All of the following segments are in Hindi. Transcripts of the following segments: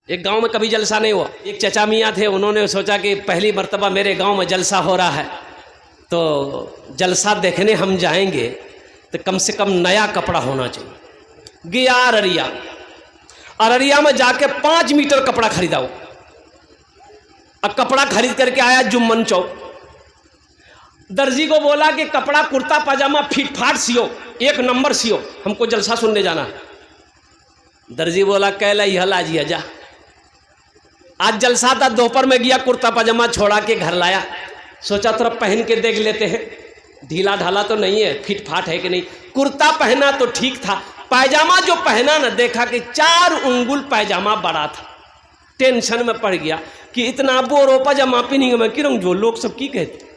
एक गांव में कभी जलसा नहीं हुआ। एक चचा मियाँ थे, उन्होंने सोचा कि पहली मर्तबा मेरे गांव में जलसा हो रहा है, तो जलसा देखने हम जाएंगे तो कम से कम नया कपड़ा होना चाहिए। गया अररिया, अररिया में जाके 5 मीटर कपड़ा खरीदा वो। अब कपड़ा खरीद करके आया जुम्मन चौक, दर्जी को बोला कि कपड़ा कुर्ता पजामा फिट फाट सियो, 1 नंबर सियो, हमको जलसा सुनने जाना है। दर्जी बोला कहला यह लाजिया जा। आज जलसा था, दोपहर में गया, कुर्ता पजामा छोड़ा के घर लाया, सोचा थोड़ा पहन के देख लेते हैं, ढीला ढाला तो नहीं है, फिट फाट है कि नहीं। कुर्ता पहना तो ठीक था, पैजामा जो पहना ना, देखा कि 4 उंगुल पैजामा बड़ा था। टेंशन में पड़ गया कि इतना बोरो पजामा पहनेंगे मैं क्यों, जो लोग सब की कहते।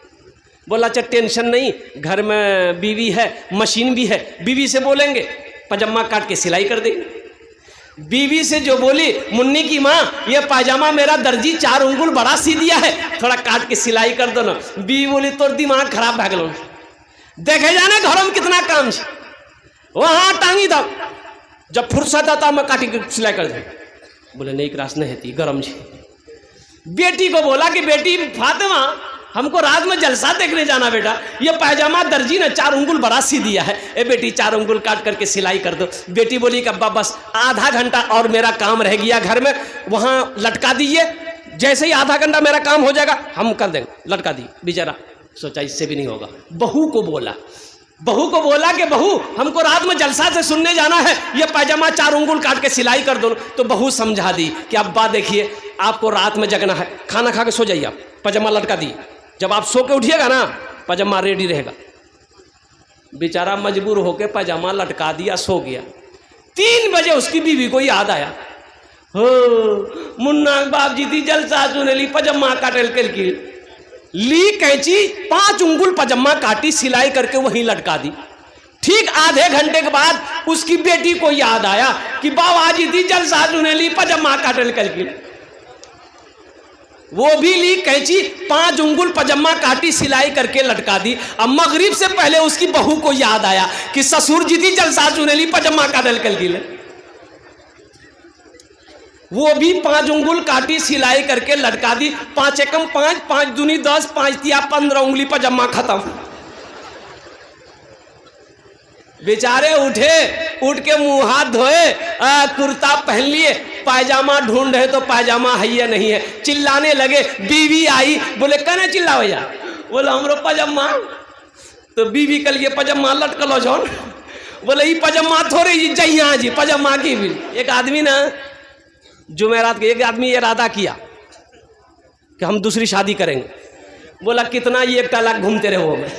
बोला अच्छा टेंशन नहीं, घर में बीवी है, मशीन भी है, बीवी से बोलेंगे पजामा काट के सिलाई कर देंगे। बीवी से जो बोली, मुन्नी की माँ ये पायजामा मेरा दर्जी 4 उंगुल बड़ा सी दिया है, थोड़ा काट के सिलाई कर दो ना। बीवी बोली तोर दिमाग खराब भाग लो, देखे जाने घरों में कितना काम है, वहां टांगी दो, जब फुर्सत आता मैं काटी के सिलाई कर दूँ। बोले नहीं क्रास नहीं है गरम जी। बेटी को बोला कि बेटी फातिमा हमको रात में जलसा देखने जाना बेटा, ये पैजामा दर्जी ने 4 उंगुल बड़ा सी दिया है, ए बेटी 4 उंगुल काट करके सिलाई कर दो। बेटी बोली कि अब्बा बस आधा घंटा और मेरा काम रह गया घर में, वहाँ लटका दीजिए, जैसे ही आधा घंटा मेरा काम हो जाएगा हम कर देंगे। लटका दी, बेचारा सोचा इससे भी नहीं होगा। बहू को बोला कि बहू हमको रात में जलसा से सुनने जाना है, ये पैजामा 4 उंगुल काट के सिलाई कर दो। तो बहू समझा दी कि अब्बा देखिए आपको रात में जगना है, खाना खा के सो जाइए, आप पैजामा लटका दी, जब आप सो के उठिएगा ना पैजामा रेडी रहेगा। बेचारा मजबूर होके पैजामा लटका दिया, सो गया। 3 बजे उसकी बीवी को याद आया, हो मुन्ना बाप जी थी जलसा सुने ली, पैजामा काटल की ली कैंची, 5 उंगुल पैजामा काटी, सिलाई करके वहीं लटका दी। ठीक आधे घंटे के बाद उसकी बेटी को याद आया कि बाबा जी थी जलसा सुने ली, पैजामा काटल की। वो भी ली कैंची, 5 उंगुल पजामा काटी, सिलाई करके लटका दी। अब मगरिब से पहले उसकी बहू को याद आया कि ससुर जी थी जलसा चुनेली, पजामा काटल कल गिले। वो भी 5 उंगुल काटी, सिलाई करके लटका दी। 5 एकम 5, 5 दूनी 10, 5 तिया 15 उंगली पजामा खत्म। बेचारे उठ के मुंह हाथ धोए, कुर्ता पहन लिए, पायजामा ढूंढ रहे तो पायजामा है नहीं है। चिल्लाने लगे, बीवी आई, बोले कहने चिल्ला भैया, बोले हमरो पजामा। तो बीवी कल ये पजामा लटकलो जौन, बोले ये पजामा थोड़ी जी जइया जी, पजामा की भी। एक आदमी ना जुमेरात के, एक आदमी इरादा किया कि हम दूसरी शादी करेंगे। बोला कितना, ये 1 लाख घूमते रहे वो में,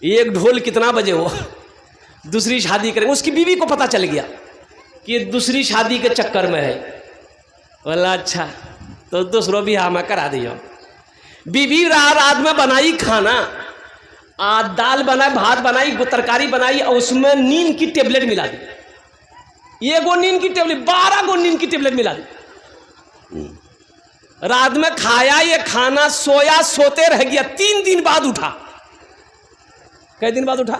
एक ढोल कितना बजे हो, दूसरी शादी करेंगे। उसकी बीवी को पता चल गया कि ये दूसरी शादी के चक्कर में है। बोला अच्छा तो दूसरों भी हाँ मैं करा दिया। बीवी रात में बनाई खाना, दाल बनाई, भात बनाई, तरकारी बनाई, और उसमें नींद की टेबलेट मिला दी। 1 गो नींद की टेबलेट, 12 गो नींद की टेबलेट मिला दी। रात में खाया ये खाना, सोया, सोते रह गया। 3 दिन बाद उठा। कई दिन बाद उठा?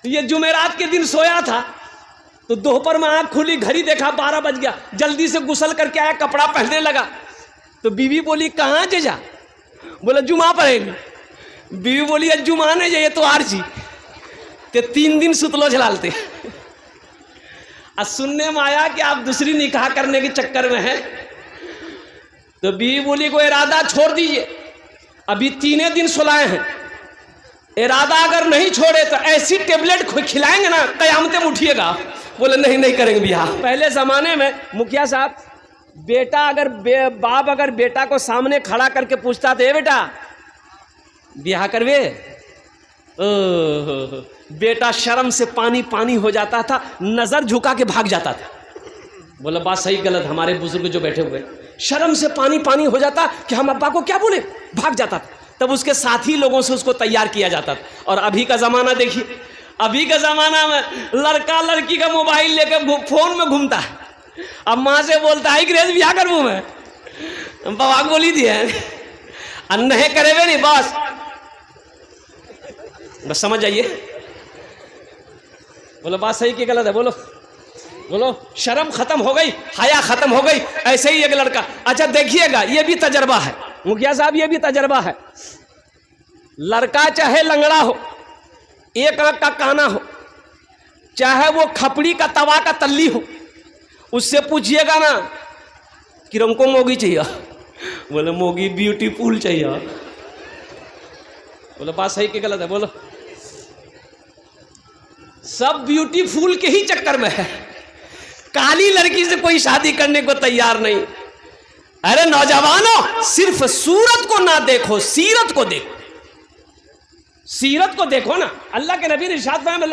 ये जुमेरात के दिन सोया था, तो दोपहर में आँख खुली, घड़ी देखा 12 बज गया। जल्दी से गुसल करके आया, कपड़ा पहनने लगा। तो बीवी बोली कहाँ जा? बोला जुमा पड़ेगी। बीवी बोली जुमा नहीं जाइए तो आर जी ते 3 दिन सुतलो झलालते। सुनने में आया कि आप दूसरी निकाह करने के चक्कर में हैं। तो बीवी बोली को इरादा छोड़ दीजिए, अभी 3 दिन सुलाए हैं, इरादा अगर नहीं छोड़े तो ऐसी टेबलेट खिलाएंगे ना कयामतें में उठिएगा। बोले नहीं करेंगे बियाह। पहले ज़माने में मुखिया साहब, बेटा अगर बाप अगर बेटा को सामने खड़ा करके पूछता था, बेटा बियाह करवे, बेटा शर्म से पानी हो जाता था, नज़र झुका के भाग जाता था। बोला बात सही गलत, हमारे बुजुर्ग जो बैठे हुए, शर्म से पानी हो जाता कि हम अब्बा को क्या बोले, भाग जाता था। तब उसके साथी लोगों से उसको तैयार किया जाता था। और अभी का ज़माना देखिए, अभी का ज़माना में लड़का लड़की का मोबाइल लेकर फोन में घूमता है। अब माँ से बोलता है ग्रेज बियाह करूँ मैं, बाबा बोली दिए नहीं करेवे नहीं, बस समझ जाइए। बोलो बात सही कि गलत है, बोलो। बोलो, शर्म खत्म हो गई, हया खत्म हो गई। ऐसे ही एक लड़का, अच्छा देखिएगा, ये भी तजर्बा है मुखिया साहब, ये भी तजर्बा है। लड़का चाहे लंगड़ा हो, एक आंख का काना हो, चाहे वो खपड़ी का तवा का तल्ली हो, उससे पूछिएगा ना कि हमको मोगी चाहिए, बोले मोगी ब्यूटीफुल चाहिए। बोले बात सही कि गलत है? बोलो, सब ब्यूटीफुल के ही चक्कर में है, काली लड़की से कोई शादी करने को तैयार नहीं। अरे नौजवानों, सिर्फ सूरत को ना देखो, सीरत को देखो, सीरत को देखो ना। अल्लाह के नबी ने इरशाद फरमाया,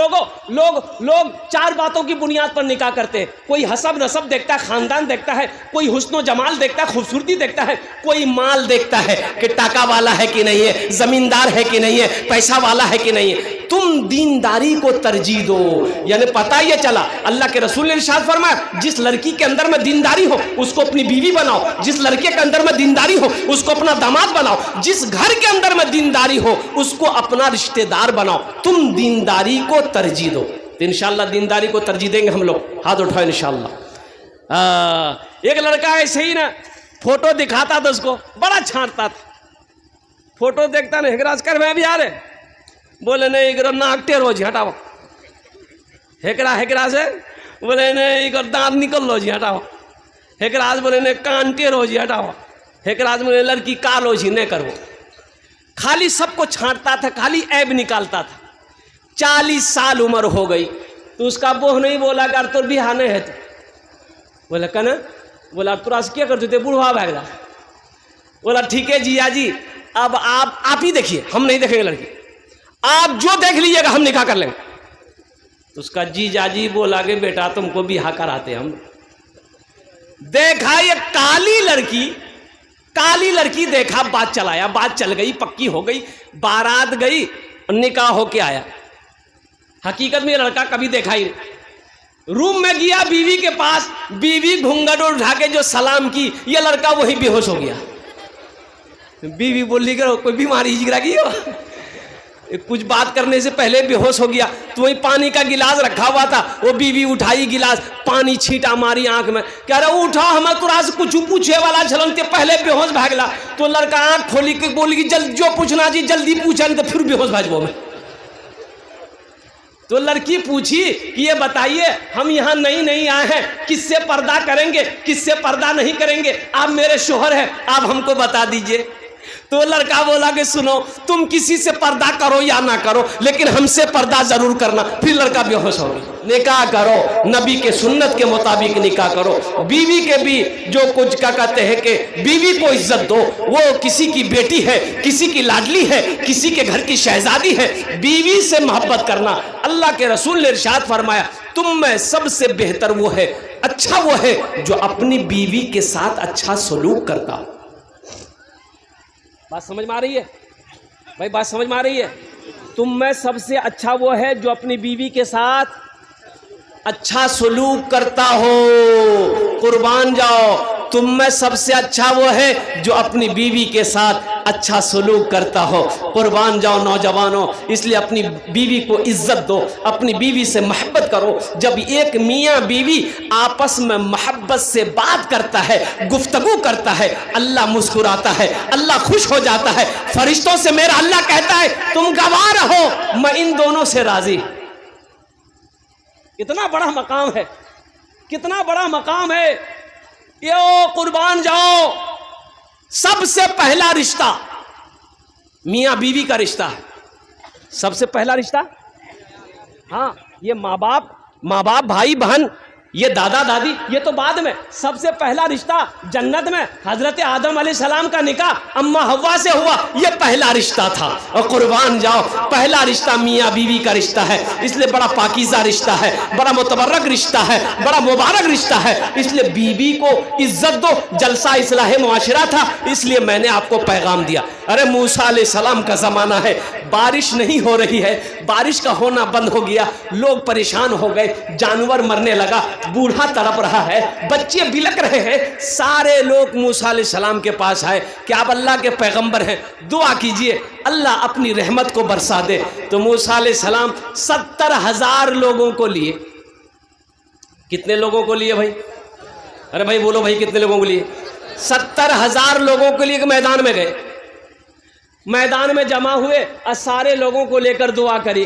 लोग चार बातों की बुनियाद पर निकाह करते हैं। कोई हसब नसब देखता है, खानदान देखता है, कोई हुस्न जमाल देखता है, खूबसूरती देखता है, कोई माल देखता है कि टाका वाला है कि नहीं है, जमींदार है कि नहीं है, पैसा वाला है कि नहीं है। तुम दीनदारी को तरजीह दो। यानी पता ये चला, अल्लाह के रसूल ने इरशाद फरमाया, जिस लड़की के अंदर में दीनदारी हो उसको अपनी बीवी बनाओ, जिस लड़के के अंदर में दीनदारी हो उसको अपना दामाद बनाओ, जिस घर के अंदर में दीनदारी हो उसको अपना रिश्तेदार बनाओ। तुम दीनदारी को तरजीह दो। तो इंशाअल्लाह दीनदारी को तरजीह देंगे हम लोग, हाथ उठाओ इंशाअल्लाह। एक लड़का ऐसे ही ना फोटो दिखाता था, उसको बड़ा छांटता था, फोटो देखता ना, हेकराज कर मैं भी आ रहे, बोले नहीं इधर नाक टेढ़ो जी हटाओ, हेकरा से बोले नहीं इधर दांत निकल लो जी हटाओ, हेकराज बोले नहीं कान टेढ़ो जी हटाओ, हेकराज बोले लड़की कालो जी नहीं करो। खाली सबको छांटता था, खाली ऐब निकालता था। 40 साल उम्र हो गई तो उसका बोह नहीं बोला कर तो बिहाने है, तो बोला कना, बोला तुरा से क्या करते थे, बूढ़ा भागला। बोला ठीक है जिया जी, अब आप ही देखिए, हम नहीं देखेंगे लड़की, आप जो देख लीजिएगा हम निकाह कर लेंगे। तो उसका जीजा जी बोला कि बेटा तुमको बिहा कराते हम। देखा ये काली लड़की देखा, बात चलाया, बात चल गई, पक्की हो गई, बारात गई, निकाह होके आया। हकीकत में लड़का कभी देखा ही नहीं। रूम में गया बीवी के पास, बीवी घूंघट उठा के जो सलाम की, ये लड़का वही बेहोश हो गया। बीवी बोली करो कोई बीमारी जिगरा की हो, कुछ बात करने से पहले बेहोश हो गया। तो वही पानी का गिलास रखा हुआ था, वो बीवी उठाई गिलास, पानी छींटा मारी आंख में, कह रहा उठा हम तुरा से कुछ पूछे वाला छलन ते पहले बेहोश भागला। तो लड़का आंख खोली के बोली कि जल्द जो पूछना जी जल्दी पूछा, नहीं तो फिर बेहोश भाजबो में। तो लड़की पूछी कि ये बताइए हम यहाँ नहीं आए हैं, किससे पर्दा करेंगे, किससे पर्दा नहीं करेंगे, आप मेरे शोहर हैं, आप हमको बता दीजिए। तो लड़का बोला कि सुनो, तुम किसी से पर्दा करो या ना करो, लेकिन हमसे पर्दा जरूर करना। फिर लड़का बेहोश हो गया। निकाह करो, नबी के सुन्नत के मुताबिक निकाह करो। बीवी के भी जो कुछ का कहते हैं कि बीवी को इज्जत दो, वो किसी की बेटी है, किसी की लाडली है, किसी के घर की शहजादी है। बीवी से मोहब्बत करना, अल्लाह के रसूल ने इरशाद फरमाया, तुम में सबसे बेहतर वो है, अच्छा वो है जो अपनी बीवी के साथ अच्छा सलूक करता हो। बात समझ में आ रही है भाई? बात समझ में आ रही है? तुम में सबसे अच्छा वो है जो अपनी बीवी के साथ अच्छा सलूक करता हो। कुर्बान जाओ, तुम में सबसे अच्छा वो है जो अपनी बीवी के साथ अच्छा सलूक करता हो। कुर्बान जाओ नौजवानों, इसलिए अपनी बीवी को इज्जत दो, अपनी बीवी से मोहब्बत करो। जब एक मियाँ बीवी आपस में मोहब्बत से बात करता है, गुफ्तगू करता है, अल्लाह मुस्कुराता है, अल्लाह खुश हो जाता है। फरिश्तों से मेरा अल्लाह कहता है तुम गवाह रहो, मैं इन दोनों से राजी। कितना बड़ा मकाम है, कितना बड़ा मकाम है। यो कुर्बान जाओ, सबसे पहला रिश्ता मियाँ बीवी का रिश्ता है। सबसे पहला रिश्ता, हाँ, ये माँ बाप भाई बहन, ये दादा दादी, ये तो बाद में। सबसे पहला रिश्ता जन्नत में हजरत आदम अलैहिस्सलाम का निकाह अम्मा हव्वा से हुआ, ये पहला रिश्ता था। और कुर्बान जाओ, पहला रिश्ता मियाँ बीवी का रिश्ता है, इसलिए बड़ा पाकीज़ा रिश्ता है, बड़ा मुतबर्रक रिश्ता है, बड़ा मुबारक रिश्ता है। इसलिए बीवी को इज्जत दो। जलसा इस्लाह मुआशरा था, इसलिए मैंने आपको पैगाम दिया। अरे मूसा अलैहिस्सलाम का ज़माना है, बारिश नहीं हो रही है, बारिश का होना बंद हो गया, लोग परेशान हो गए, जानवर मरने लगा, बूढ़ा तड़प रहा है, बच्चे बिलक रहे हैं। सारे लोग मूसा अलैहिस्सलाम के पास आए कि आप अल्लाह के पैगंबर हैं, दुआ कीजिए अल्लाह अपनी रहमत को बरसा दे। तो मूसा अलैहिस्सलाम 70,000 लोगों को लिए कितने लोगों को लिए भाई? अरे भाई बोलो भाई, कितने लोगों को लिए? 70,000 लोगों के लिए मैदान में गए। मैदान में जमा हुए और सारे लोगों को लेकर दुआ करी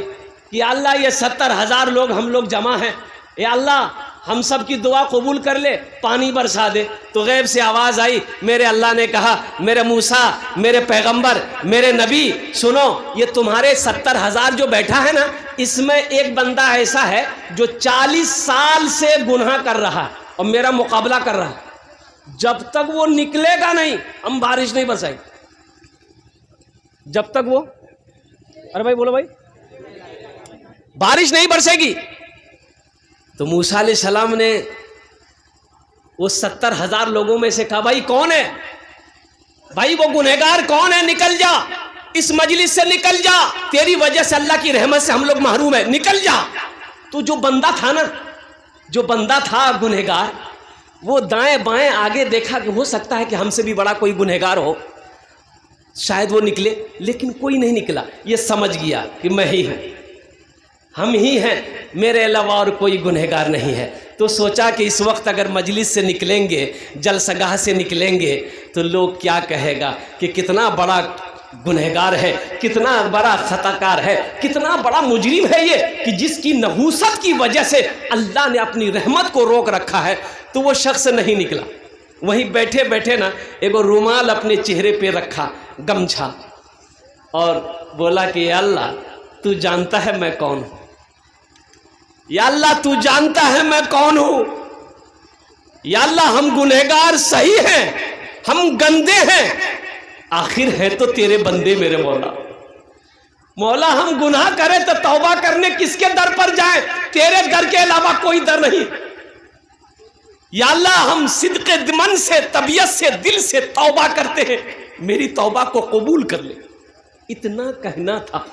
कि अल्लाह ये 70,000 लोग हम लोग जमा हैं, या अल्लाह हम सब की दुआ कबूल कर ले, पानी बरसा दे। तो गैब से आवाज़ आई, मेरे अल्लाह ने कहा, मेरे मूसा, मेरे पैगंबर, मेरे नबी, सुनो, ये तुम्हारे 70,000 जो बैठा है ना, इसमें एक बंदा ऐसा है जो 40 साल से गुनाह कर रहा है और मेरा मुकाबला कर रहा है। जब तक वो निकलेगा नहीं, हम बारिश नहीं बरसाएंगे। जब तक वो, अरे भाई बोलो भाई, बारिश नहीं बरसेगी। तो मूसा अलैहिस्सलाम ने वो 70,000 लोगों में से कहा, भाई कौन है भाई, वो गुनहगार कौन है? निकल जा, इस मजलिस से निकल जा, तेरी वजह से अल्लाह की रहमत से हम लोग महरूम है, निकल जा। तो जो बंदा था ना, जो बंदा था गुनहगार, वो दाएं बाएं आगे देखा कि हो सकता है कि हमसे भी बड़ा कोई गुनहगार हो, शायद वो निकले, लेकिन कोई नहीं निकला। ये समझ गया कि मैं ही हूं, हम ही हैं, मेरे अलावा और कोई गुनहगार नहीं है। तो सोचा कि इस वक्त अगर मजलिस से निकलेंगे, जलसगाह से निकलेंगे, तो लोग क्या कहेगा कि कितना बड़ा गुनहगार है, कितना बड़ा खताकार है, कितना बड़ा मुजरिम है ये, कि जिसकी नहूसत की वजह से अल्लाह ने अपनी रहमत को रोक रखा है। तो वो शख्स नहीं निकला, वहीं बैठे बैठे ना एगो रुमाल अपने चेहरे पे रखा, गमछा, और बोला कि या अल्लाह तू जानता है मैं कौन हूं, या अल्लाह तू जानता है मैं कौन हूं, या अल्लाह हम गुनहगार सही हैं, हम गंदे हैं, आखिर है तो तेरे बंदे मेरे मौला। मौला हम गुनाह करें तो तौबा करने किसके दर पर जाएं? तेरे दर के अलावा कोई दर नहीं। या अल्लाह हम सिद्क़े मन से, तबीयत से, दिल से तौबा करते हैं, मेरी तौबा को कबूल कर ले। इतना कहना था।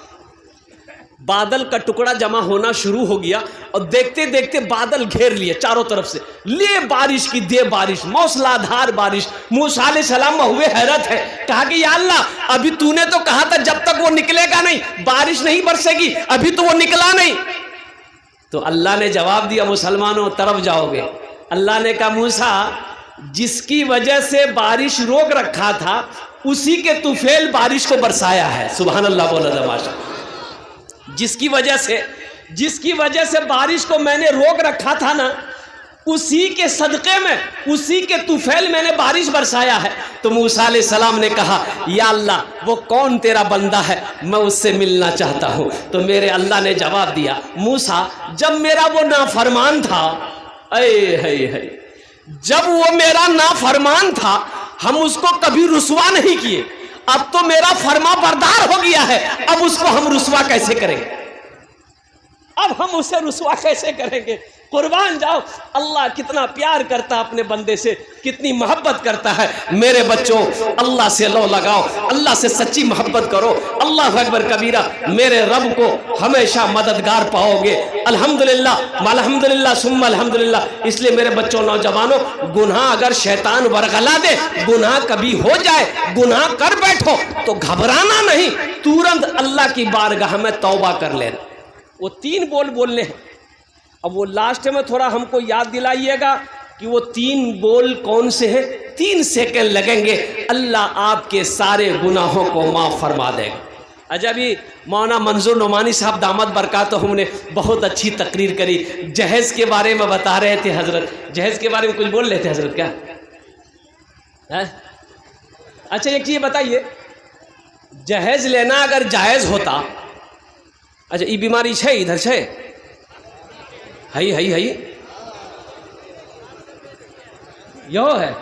बादल का टुकड़ा जमा होना शुरू हो गया और देखते देखते बादल घेर लिए चारों तरफ से, ले बारिश की दे बारिश, मौसलाधार बारिश। मूसा अलैहिस्सलाम हुए हैरत है, कहा कि या अल्लाह अभी तूने तो कहा था जब तक वो निकलेगा नहीं बारिश नहीं बरसेगी, अभी तो वो निकला नहीं। तो अल्लाह ने जवाब दिया, मुसलमानों तरफ जाओगे। अल्लाह ने कहा, मूसा जिसकी वजह से बारिश रोक रखा था उसी के तुफैल बारिश को बरसाया है। सुभान अल्लाह, बोला तमाशा। जिसकी वजह से बारिश को मैंने रोक रखा था ना, उसी के सदक़े में, उसी के तुफैल मैंने बारिश बरसाया है। तो मूसा अलैहिस्सलाम ने कहा, या अल्लाह वो कौन तेरा बंदा है, मैं उससे मिलना चाहता हूँ। तो मेरे अल्लाह ने जवाब दिया, मूसा जब मेरा वो नाफरमान था, जब वो मेरा नाफरमान था, हम उसको कभी रुसवा नहीं किए, अब तो मेरा फरमा बरदार हो गया है, अब उसको हम रुसवा कैसे करेंगे? अब हम उसे रुसवा कैसे करेंगे? कुर्बान जाओ, अल्लाह कितना प्यार करता है अपने बंदे से, कितनी मोहब्बत करता है। मेरे बच्चों, अल्लाह से लो लगाओ, अल्लाह से सच्ची मोहब्बत करो। अल्लाह अकबर कबीरा, मेरे रब को हमेशा मददगार पाओगे। अल्हम्दुलिल्लाह, अल्हम्दुलिल्लाह सुम्मा अल्हम्दुलिल्लाह। इसलिए मेरे बच्चों, नौजवानों, गुनाह अगर शैतान वरगला दे, गुनाह कभी हो जाए, गुनाह कर बैठो तो घबराना नहीं, तुरंत अल्लाह की बारगाह में तौबा कर लेना। वो 3 बोल बोलने हैं। अब वो लास्ट में थोड़ा हमको याद दिलाइएगा कि वो 3 बोल कौन से हैं। 3 सेकंड लगेंगे, अल्लाह आपके सारे गुनाहों को माफ़ फरमा देगा। अच्छा, अभी मौलाना मंजूर नोमानी साहब दामद बरकातुहू ने बहुत अच्छी तकरीर करी, जहेज के बारे में बता रहे थे हजरत। जहेज के बारे में कुछ बोल रहे थे हजरत, क्या है? अच्छा, एक चीज़ बताइए, जहेज लेना अगर जायज़ होता, अच्छा ये बीमारी है इधर है, हई यो है,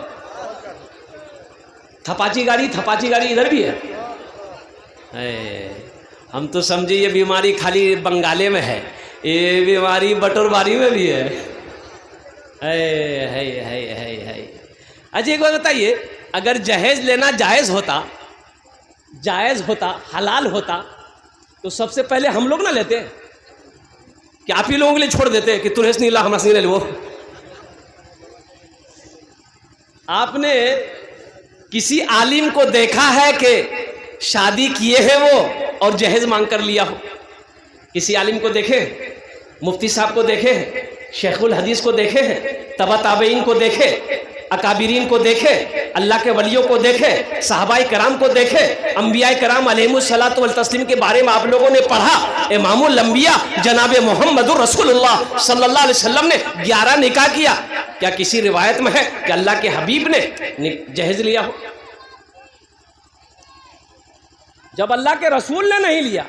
थपाची गाड़ी इधर भी है। हम तो समझे ये बीमारी खाली बंगाले में है, ये बीमारी बटोरबारी में भी है। अच्छा एक बात बताइए, अगर जहेज लेना जायज़ होता, हलाल होता, तो सबसे पहले हम लोग ना लेते कि आप ही लोगों के लिए छोड़ देते कि तुरंत नहीं ला, हमारा सिंह ले लो। आपने किसी आलिम को देखा है कि शादी किए हैं वो और जहेज मांग कर लिया हो? किसी आलिम को देखे, मुफ्ती साहब को देखे, शेखुल हदीस को देखे हैं, तबा ताबईन को देखे, अकाबिरीन को देखे, अल्लाह के वलियों को देखे, सहाबाए कराम को देखे, अंबियाए कराम अलैहिमुस्सलातु वल तस्लीम के बारे में आप लोगों ने पढ़ा। इमामुल अंबिया जनाब मोहम्मदुर रसूलुल्लाह सल्लल्लाहु अलैहि वसल्लम ने 11 निकाह किया। क्या किसी रिवायत में है कि अल्लाह के हबीब ने जहेज लिया हो? जब अल्लाह के रसूल ने नहीं लिया,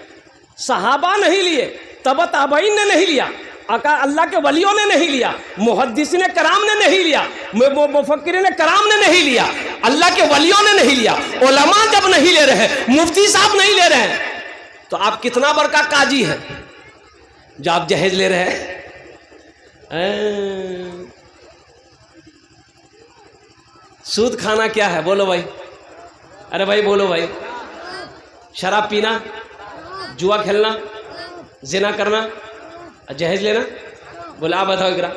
सहाबा नहीं लिए, तबा ताबईन ने नहीं लिया, अल्लाह के वलियों ने नहीं लिया, मुहद्दिसीन कराम ने नहीं लिया, मुफक्किरीन कराम ने नहीं लिया, अल्लाह के वलियों ने नहीं लिया, उलमा जब नहीं ले रहे, मुफ्ती साहब नहीं ले रहे हैं, तो आप कितना बड़का काजी है जो आप जहेज ले रहे हैं? सूद खाना क्या है? बोलो भाई, अरे भाई बोलो भाई। शराब पीना, जुआ खेलना, जिना करना, जहेज लेना? बोला आप बताओ इकरा।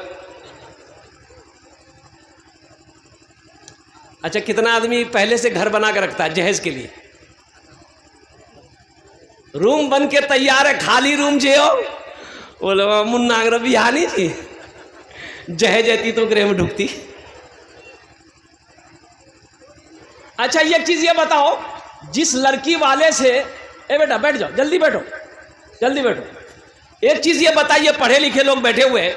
अच्छा, कितना आदमी पहले से घर बना के रखता है जहेज के लिए? रूम बन के तैयार है, खाली रूम जे हो बोलो मुन्ना बिहानी थी जहेज आती तो गृह में ढुकती। अच्छा, एक चीज ये बताओ, जिस लड़की वाले से, ए बेटा बैठ जाओ, जल्दी बैठो, जल्दी बैठो। एक चीज ये बताइए, पढ़े लिखे लोग बैठे हुए,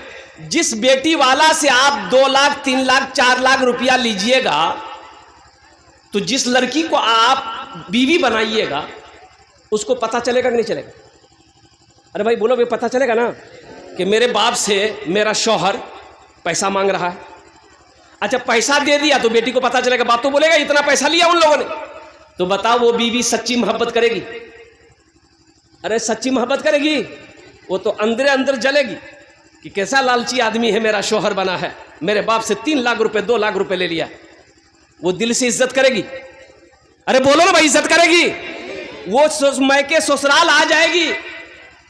जिस बेटी वाला से आप 2 लाख 3 लाख 4 लाख रुपया लीजिएगा, तो जिस लड़की को आप बीवी बनाइएगा उसको पता चलेगा कि नहीं चलेगा? अरे भाई बोलो भाई, पता चलेगा ना कि मेरे बाप से मेरा शौहर पैसा मांग रहा है। अच्छा, पैसा दे दिया तो बेटी को पता चलेगा, बाप तो बोलेगा इतना पैसा लिया उन लोगों ने। तो बताओ वो बीवी सच्ची मोहब्बत करेगी? अरे सच्ची मोहब्बत करेगी? वो तो अंदर अंदर जलेगी कि कैसा लालची आदमी है, मेरा शौहर बना है, मेरे बाप से 3 लाख रुपए 2 लाख रुपए ले लिया। वो दिल से इज्जत करेगी? अरे बोलो ना भाई, इज्जत करेगी? वो मैके ससुराल आ जाएगी,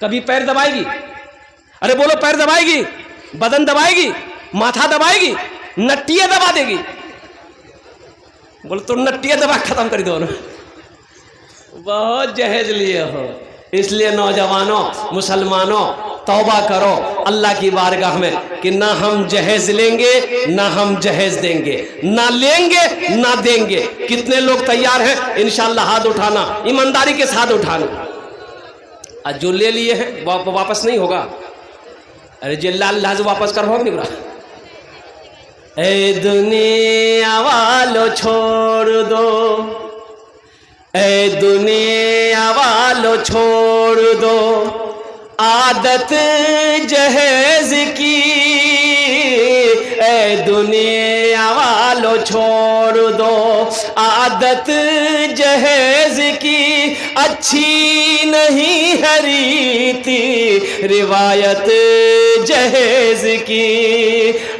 कभी पैर दबाएगी? अरे बोलो, पैर दबाएगी, बदन दबाएगी, माथा दबाएगी, नट्टियां दबा देगी? बोलो तो नट्टियां दबा खत्म कर दो ना। बहुत जहेज लिए हो, इसलिए नौजवानों, मुसलमानों, तौबा करो अल्लाह की बारगाह में कि ना हम जहेज लेंगे ना हम जहेज देंगे, ना लेंगे ना देंगे। कितने लोग तैयार हैं? इंशाअल्लाह हाथ उठाना, ईमानदारी के साथ उठाना। आज जो ले लिए हैं वापस नहीं होगा। अरे जे लाल वापस कर नहीं बुरा। ए दुनिया वालों छोड़ दो, ए दुनिया वालों छोड़ दो आदत जहेज की, ए दुनिया वालों छोड़ दो आदत जहेज की। अच्छी नहीं है रीति रिवायत जहेज की,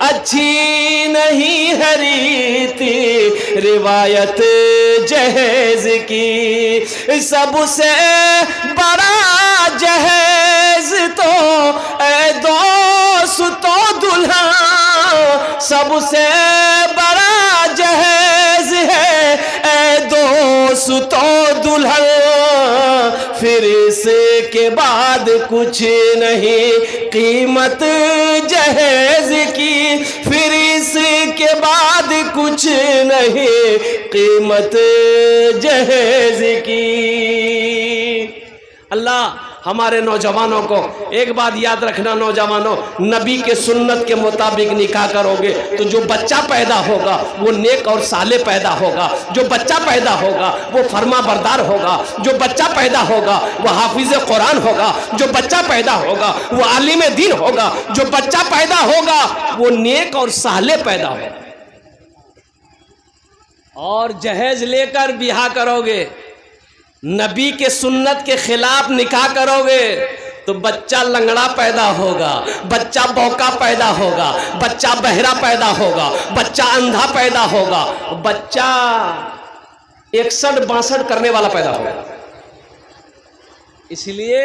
अच्छी नहीं है रीति रिवायत जहेज की। सबसे बड़ा जहेज तो ए दोस्तों दुल्हा, सबसे बड़ा जहेज है ए दोस्तों दुल्हन। फिर इसके बाद कुछ नहीं कीमत जहेज की, फिर इसके बाद कुछ नहीं कीमत जहेज की। अल्लाह हमारे नौजवानों को एक बात याद रखना, नौजवानों, नबी के सुन्नत के मुताबिक निकाह करोगे तो जो बच्चा पैदा होगा वो नेक और साले पैदा होगा, जो बच्चा पैदा होगा वो फर्मा बरदार होगा, जो बच्चा पैदा होगा वो हाफिज कुरान होगा, जो बच्चा पैदा होगा वो आलिम दीन होगा, जो बच्चा पैदा होगा वो नेक और साले पैदा होगा। और जहेज लेकर बिहा करोगे, नबी के सुन्नत के खिलाफ निकाह करोगे तो बच्चा लंगड़ा पैदा होगा, बच्चा बौका पैदा होगा, बच्चा बहरा पैदा होगा, बच्चा अंधा पैदा होगा, बच्चा 61-62 करने वाला पैदा होगा। इसलिए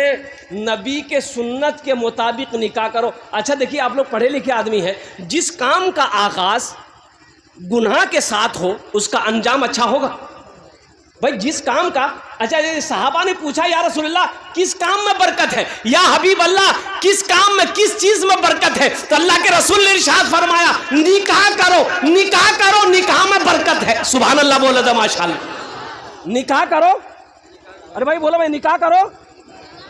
नबी के सुन्नत के मुताबिक निकाह करो। अच्छा देखिए, आप लोग पढ़े लिखे आदमी हैं, जिस काम का आगाज गुनाह के साथ हो उसका अंजाम अच्छा होगा? भाई जिस काम का, अच्छा ये सहाबा ने पूछा या रसूलल्लाह किस काम में बरकत है, या हबीब अल्लाह किस काम में, किस चीज में बरकत है, तो अल्लाह के रसूल ने इरशाद फरमाया निकाह करो, निकाह करो, निकाह में बरकत है। सुभान अल्लाह बोला था माशाअल्लाह। निकाह करो, अरे भाई बोलो भाई निकाह करो,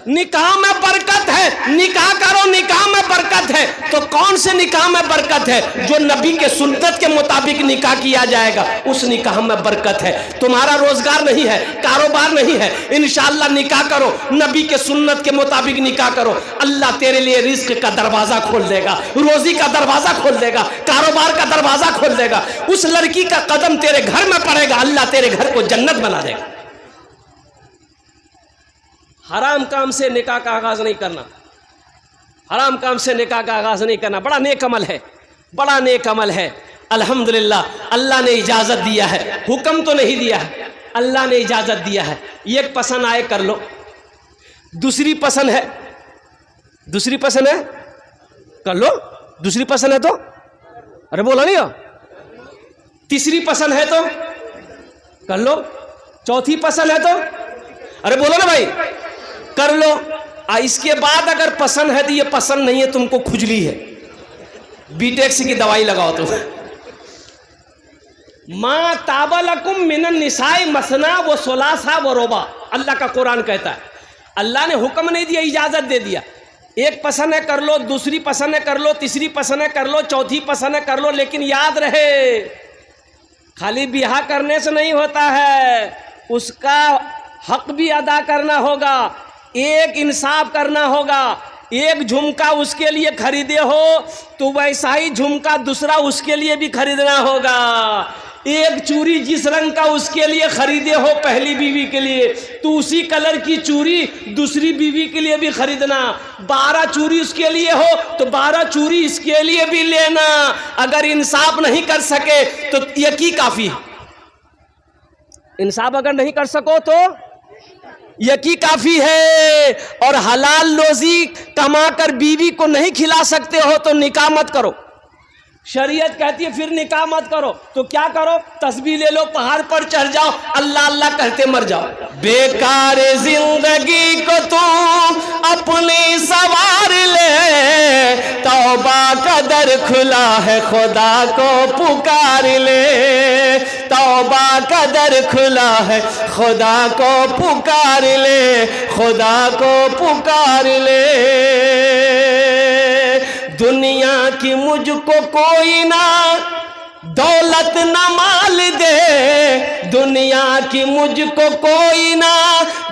निकाह में बरकत है, निकाह करो, निकाह में बरकत है। तो कौन से निकाह में बरकत है? जो नबी के सुन्नत के मुताबिक निकाह किया जाएगा उस निकाह में बरकत है। तुम्हारा रोजगार नहीं है, कारोबार नहीं है, इंशाअल्लाह निकाह करो, नबी के सुन्नत के मुताबिक निकाह करो, अल्लाह तेरे लिए रिस्क का दरवाजा खोल देगा, रोजी का दरवाजा खोल देगा, कारोबार का दरवाजा खोल देगा। उस लड़की का कदम तेरे घर में पड़ेगा, अल्लाह तेरे घर को जन्नत बना देगा। हराम काम से निकाह का आगाज नहीं करना, हराम काम से निकाह का आगाज नहीं करना। बड़ा नेक अमल है, बड़ा नेक अमल है। अल्हम्दुलिल्लाह अल्लाह ने इजाज़त दिया है, हुक्म तो नहीं दिया है, अल्लाह ने इजाज़त दिया है। एक पसंद आए कर लो, दूसरी पसंद है, दूसरी पसंद है कर लो, दूसरी पसंद है तो, अरे बोला नहीं हो, तीसरी पसंद है तो कर लो, चौथी पसंद है तो, अरे बोलो ना भाई कर लो। इसके बाद अगर पसंद है तो ये पसंद नहीं है, तुमको खुजली है, बीटेक्स की दवाई लगाओ तुम। माँ ताबलकुम मिनन निसाई मसना व सुलासा व रोबा, अल्लाह का कुरान कहता है। अल्लाह ने हुक्म नहीं दिया, इजाजत दे दिया। एक पसंद है कर लो, दूसरी पसंद है कर लो, तीसरी पसंद है कर लो, चौथी पसंद है कर लो, लेकिन याद रहे खाली ब्याह करने से नहीं होता है, उसका हक भी अदा करना होगा, एक इंसाफ करना होगा। एक झुमका उसके लिए खरीदे हो तो वैसा ही झुमका दूसरा उसके लिए भी खरीदना होगा। एक चूड़ी जिस रंग का उसके लिए खरीदे हो पहली बीवी के लिए, तो उसी कलर की चूड़ी दूसरी बीवी के लिए भी खरीदना। 12 चूड़ी उसके लिए हो तो 12 चूड़ी इसके लिए भी लेना। अगर इंसाफ नहीं कर सके तो एक ही काफी, इंसाफ अगर नहीं कर सको तो यकी काफी है। और हलाल रोजी कमाकर बीवी को नहीं खिला सकते हो तो निकाह मत करो। शरीयत कहती है फिर निकाह मत करो, तो क्या करो, तस्बीह ले लो, पहाड़ पर चढ़ जाओ, अल्लाह अल्लाह कहते मर जाओ। बेकार जिंदगी को तुम अपनी सवार ले, तौबा का दर खुला है खुदा को पुकार ले, तौबा का दर खुला है खुदा को पुकार ले, खुदा को पुकार ले। दुनिया की मुझको कोई ना दौलत न माल दे, दुनिया की मुझको कोई ना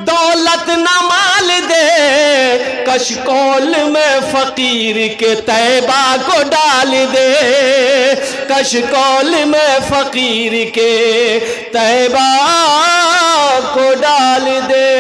दौलत न माल दे, कशकोल में फकीर के तैबा को डाल दे, कशकोल में फकीर के तैबा को डाल दे।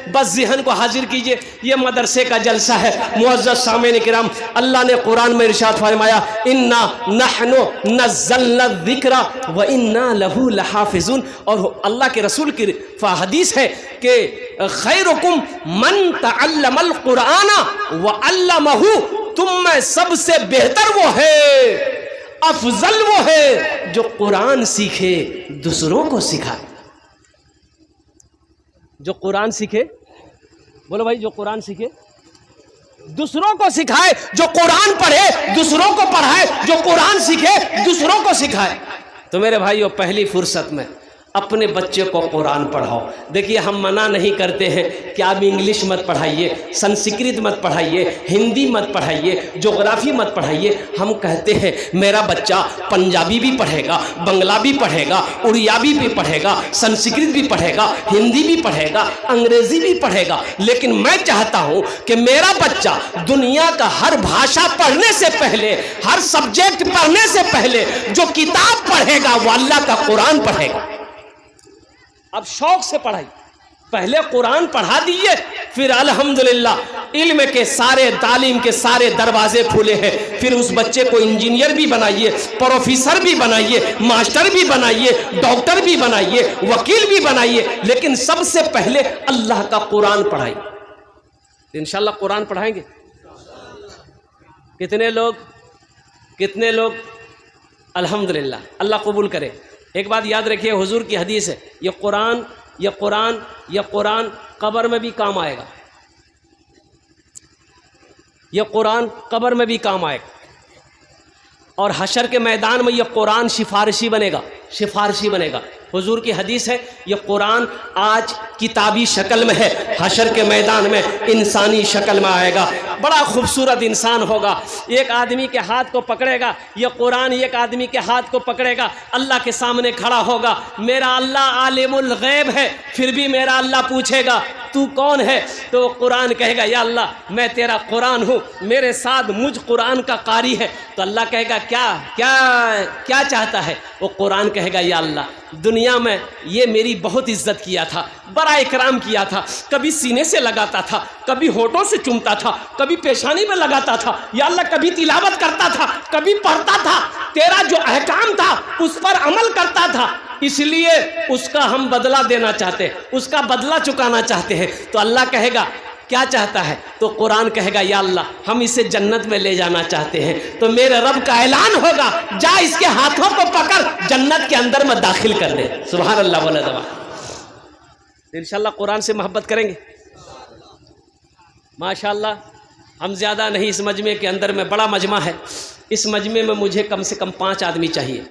बस ज़हन को हाजिर कीजिए, ये मदरसे का जलसा है। मुअज़्ज़ज़ सामीन किराम, अल्लाह ने कुरान में इरशाद फरमाया इन्ना नहनु नज़्ज़लना ज़िक्रा व इन्ना लहू लहाफ़िज़ून। और अल्लाह के रसूल की हदीस है कि खैरुकुम मन तअल्लमल कुराना व अल्लमहू, तुम में सबसे बेहतर वो है, अफजल वो है जो कुरान सीखे दूसरों को सिखाए। जो कुरान सीखे, बोलो भाई, जो कुरान सीखे दूसरों को सिखाए, जो कुरान पढ़े दूसरों को पढ़ाए, जो कुरान सीखे दूसरों को सिखाए। तो मेरे भाइयों, पहली फुर्सत में अपने बच्चे को कुरान पढ़ाओ। देखिए, हम मना नहीं करते हैं कि आप इंग्लिश मत पढ़ाइए, संस्कृत मत पढ़ाइए, हिंदी मत पढ़ाइए, ज्योग्राफी मत पढ़ाइए। हम कहते हैं मेरा बच्चा पंजाबी भी पढ़ेगा, बंगला भी पढ़ेगा, उड़िया भी पढ़ेगा, संस्कृत भी पढ़ेगा, हिंदी भी पढ़ेगा, अंग्रेजी भी पढ़ेगा। लेकिन मैं चाहता हूँ कि मेरा बच्चा दुनिया का हर भाषा पढ़ने से पहले, हर सब्जेक्ट पढ़ने से पहले जो किताब पढ़ेगा वो अल्लाह का कुरान पढ़ेगा। अब शौक से पढ़ाई, पहले कुरान पढ़ा दीजिए, फिर अल्हम्दुलिल्लाह इल्म के सारे, तालीम के सारे दरवाजे खुले हैं। फिर उस बच्चे को इंजीनियर भी बनाइए, प्रोफेसर भी बनाइए, मास्टर भी बनाइए, डॉक्टर भी बनाइए, वकील भी बनाइए, लेकिन सबसे पहले अल्लाह का कुरान पढ़ाइए। इंशाल्लाह कुरान पढ़ाएंगे। कितने लोग अल्हम्दुलिल्लाह, अल्लाह कबूल करे। एक बात याद रखिए, हुजूर की हदीस है, ये कुरान कब्र में भी काम आएगा, ये कुरान कब्र में भी काम आएगा, और हशर के मैदान में ये कुरान सिफारिशी बनेगा। हुजूर की हदीस है, ये कुरान आज किताबी शक्ल में है, हशर के मैदान में इंसानी शक्ल में आएगा। बड़ा खूबसूरत इंसान होगा, एक आदमी के हाथ को पकड़ेगा, ये कुरान एक आदमी के हाथ को पकड़ेगा, अल्लाह के सामने खड़ा होगा। मेरा अल्लाह आलिमुल गैब है, फिर भी मेरा अल्लाह पूछेगा तू कौन है? तो कुरान कहेगा या अल्लाह मैं तेरा कुरान हूँ, मेरे साथ मुझ कुरान का कारी है। तो अल्लाह कहेगा क्या क्या क्या चाहता है? वो कुरान कहेगा या अल्लाह दुनिया में ये मेरी बहुत इज्जत किया था, बड़ा इकराम किया था, कभी सीने से लगाता था, कभी होठों से चूमता था, कभी पेशानी में लगाता था, या अल्लाह कभी तिलावत करता था, कभी पढ़ता था, तेरा जो अहकाम था उस पर अमल करता था, इसलिए उसका हम बदला देना चाहते, उसका बदला चुकाना चाहते हैं। तो अल्लाह कहेगा क्या चाहता है? तो कुरान कहेगा या अल्लाह हम इसे जन्नत में ले जाना चाहते हैं। तो मेरे रब का ऐलान होगा जा इसके हाथों को पकड़ जन्नत के अंदर में दाखिल कर दे। सुभान अल्लाह बोले दवा। इंशाअल्लाह कुरान से मोहब्बत करेंगे माशाअल्लाह। हम ज़्यादा नहीं, इस मजमे के अंदर में बड़ा मजमा है, इस मजमे में मुझे कम से कम 5 आदमी चाहिए।